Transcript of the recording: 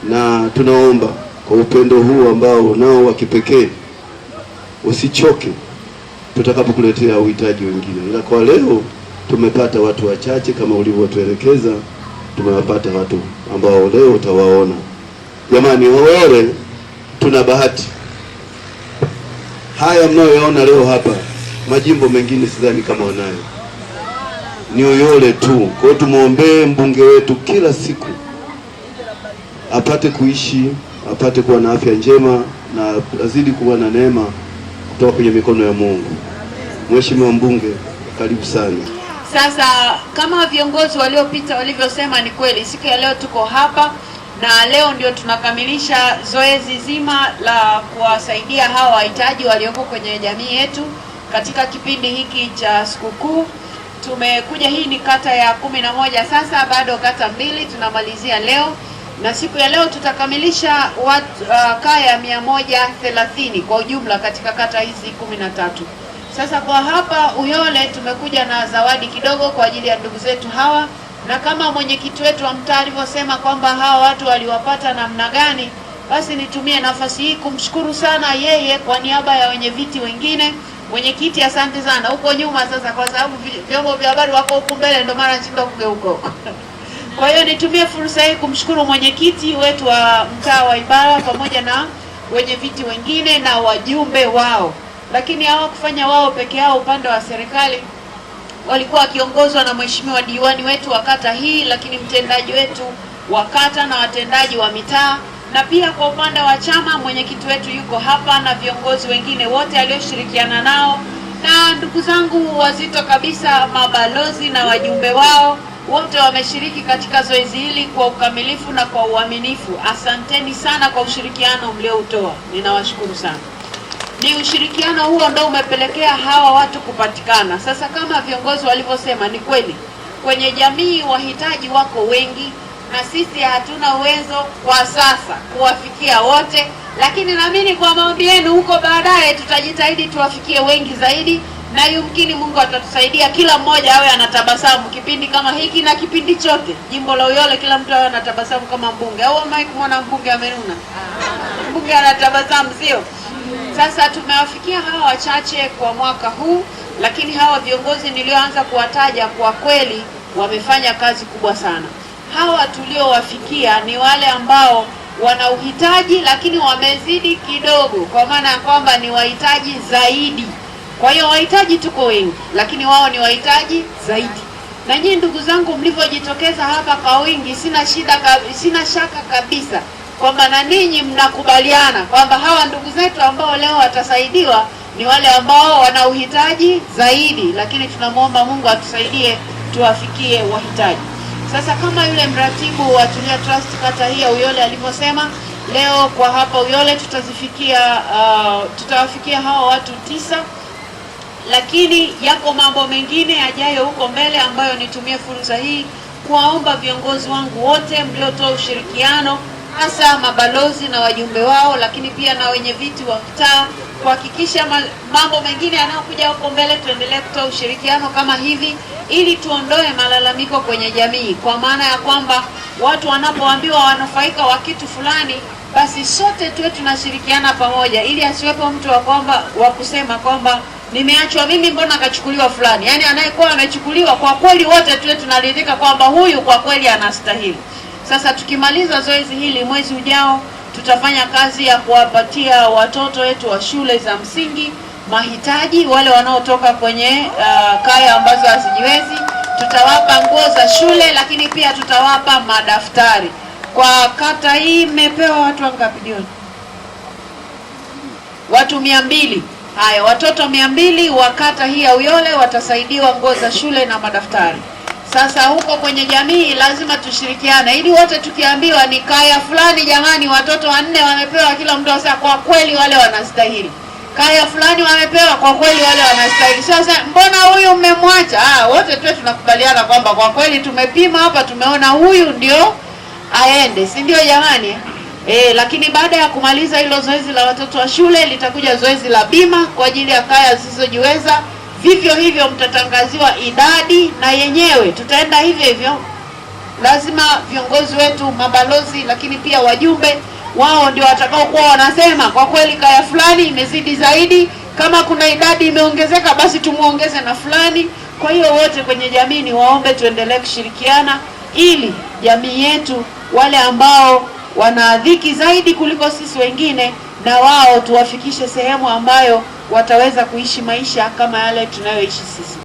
na tunaomba kwa upendo huu ambao unao wa kipekee usichoke tutakapokuletea uhitaji wengine. Ila kwa leo tumepata watu wachache kama ulivyotuelekeza, tumewapata watu ambao leo utawaona. Jamani, Uyole tuna bahati. Haya mnayoyaona leo hapa, majimbo mengine sidhani kama wanayo, ni Uyole tu. Kwa hiyo tumuombee mbunge wetu kila siku apate kuishi, apate kuwa na afya njema na azidi kuwa na neema kutoka kwenye mikono ya Mungu. Mheshimiwa mbunge, karibu sana. Sasa kama viongozi waliopita walivyosema, ni kweli siku ya leo tuko hapa na leo ndio tunakamilisha zoezi zima la kuwasaidia hawa wahitaji walioko kwenye jamii yetu katika kipindi hiki cha sikukuu. Tumekuja, hii ni kata ya 11 sasa, bado kata 2 tunamalizia leo, na siku ya leo tutakamilisha kaya 130 kwa ujumla katika kata hizi 13. Sasa kwa hapa Uyole tumekuja na zawadi kidogo kwa ajili ya ndugu zetu hawa, na kama mwenyekiti wetu wa mtaa alivyosema kwamba hawa watu waliwapata namna gani, basi nitumie nafasi hii kumshukuru sana yeye kwa niaba ya wenye viti wengine. Mwenyekiti, asante sana huko nyuma sasa, kwa sababu vyombo vya habari wako huko mbele, ndio maana nashindwa kugeuka huko. Kwa hiyo nitumie fursa hii kumshukuru mwenyekiti wetu wa mtaa wa Ibara pamoja na wenye viti wengine na wajumbe wao, lakini hawakufanya wao peke yao. Upande wa serikali walikuwa wakiongozwa na mheshimiwa diwani wetu wa kata hii, lakini mtendaji wetu wa kata na watendaji wa mitaa, na pia kwa upande wa chama mwenyekiti wetu yuko hapa na viongozi wengine wote alioshirikiana nao, na ndugu zangu wazito kabisa, mabalozi na wajumbe wao wote wameshiriki katika zoezi hili kwa ukamilifu na kwa uaminifu. Asanteni sana kwa ushirikiano mlioutoa, ninawashukuru sana. Ni ushirikiano huo ndio umepelekea hawa watu kupatikana. Sasa kama viongozi walivyosema, ni kweli kwenye jamii wahitaji wako wengi, na sisi hatuna uwezo kwa sasa kuwafikia wote, lakini naamini kwa maombi yenu huko baadaye tutajitahidi tuwafikie wengi zaidi, na yumkini Mungu atatusaidia kila mmoja awe anatabasamu kipindi kama hiki na kipindi chote. Jimbo la Uyole kila mtu awe anatabasamu kama mbunge, au Mike mwana mbunge amenuna. Mbunge anatabasamu, sio? Sasa tumewafikia hawa wachache kwa mwaka huu, lakini hawa viongozi nilioanza kuwataja kwa kweli wamefanya kazi kubwa sana. Hawa tuliowafikia ni wale ambao wana uhitaji lakini wamezidi kidogo, kwa maana ya kwamba ni wahitaji zaidi. Kwa hiyo wahitaji tuko wengi, lakini wao ni wahitaji zaidi. Na nyinyi ndugu zangu mlivyojitokeza hapa kwa wingi, sina shaka kabisa kwamba na ninyi mnakubaliana kwamba hawa ndugu zetu ambao leo watasaidiwa ni wale ambao wana uhitaji zaidi, lakini tunamwomba Mungu atusaidie tuwafikie wahitaji. Sasa kama yule mratibu wa Tulia Trust kata hii ya Uyole alivyosema, leo kwa hapa Uyole tutawafikia hawa watu 9, lakini yako mambo mengine yajayo huko mbele ambayo nitumie fursa hii kuwaomba viongozi wangu wote mliotoa ushirikiano, hasa mabalozi na wajumbe wao, lakini pia na wenye viti wa mtaa, kuhakikisha mambo mengine yanayokuja huko mbele tuendelee kutoa ushirikiano kama hivi, ili tuondoe malalamiko kwenye jamii, kwa maana ya kwamba watu wanapoambiwa wanufaika wa kitu fulani, basi sote tuwe tunashirikiana pamoja, ili asiwepo mtu wa kusema kwamba nimeachwa mimi, mbona akachukuliwa fulani. Yaani anayekuwa amechukuliwa, kwa kweli wote tuwe tunaridhika kwamba huyu kwa kweli anastahili. Sasa tukimaliza zoezi hili mwezi ujao, tutafanya kazi ya kuwapatia watoto wetu wa shule za msingi mahitaji, wale wanaotoka kwenye kaya ambazo hazijiwezi. Tutawapa nguo za shule, lakini pia tutawapa madaftari. Kwa kata hii mmepewa watu wangapi jioni? Watu 200. Haya, watoto 200 wa kata hii ya Uyole watasaidiwa nguo za shule na madaftari. Sasa huko kwenye jamii lazima tushirikiane, ili wote tukiambiwa ni kaya fulani, jamani watoto 4 wamepewa, kila mtu asema kwa kweli wale wanastahili. Kaya fulani wamepewa, kwa kweli wale wanastahili. Sasa mbona huyu mmemwacha? Wote tuwe tunakubaliana kwamba kwa kweli tumepima hapa, tumeona huyu ndio aende, si ndio jamani? Lakini baada ya kumaliza hilo zoezi la watoto wa shule, litakuja zoezi la bima kwa ajili ya kaya zisizojiweza. Vivyo hivyo mtatangaziwa idadi, na yenyewe tutaenda hivyo hivyo. lazima viongozi wetu, mabalozi, lakini pia wajumbe, wao ndio watakao kuwa wanasema kwa kweli kaya fulani imezidi zaidi, kama kuna idadi imeongezeka basi tumuongeze na fulani. Kwa hiyo wote kwenye jamii ni waombe tuendelee kushirikiana ili jamii yetu, wale ambao wana dhiki zaidi kuliko sisi wengine, na wao tuwafikishe sehemu ambayo wataweza kuishi maisha kama yale tunayoishi sisi.